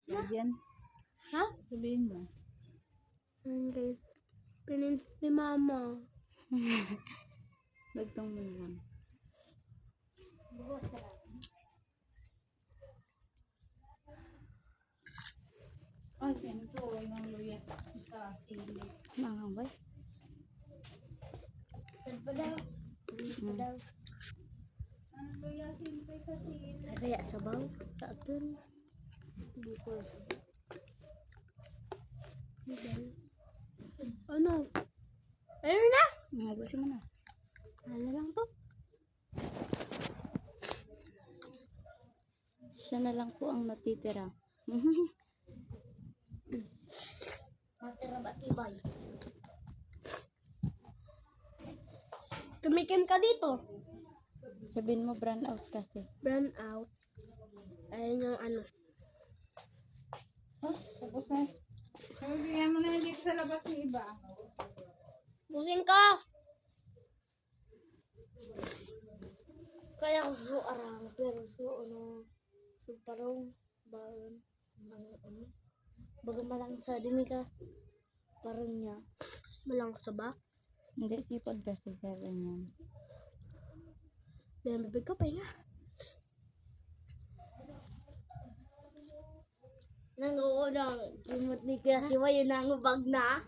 Yan. Ha? Sabihin mo. Guys, pinindot ni mama. Dagtong mo na lang. Ay, ito. Yung luyas sa sili. Mga bay. Saan pa daw? Saan pa daw? Ang luyas sa sili. Kaya sabaw? Taatun. Bukos. Ano? Ayun na! Mabusin mo na. Ano lang to? Siya na lang po ang natitira. Matira ba tibay? Tumikim ka dito. Sabihin mo brown out kasi. Brown out. Ayun yung ano. Oh, tapos na. Sabihin mo na dito sa labas ng iba. Busing ka! Kaya ko so arang, pero so ano, so parang bagan, ano, baga malang sa dimi ka, parang niya. Malang sa ba? Hindi, sipod kasi kaya ganyan. May bibig ka pa nga. Nanguunang, kimot ni Kuya Siwa, yun ang bag na.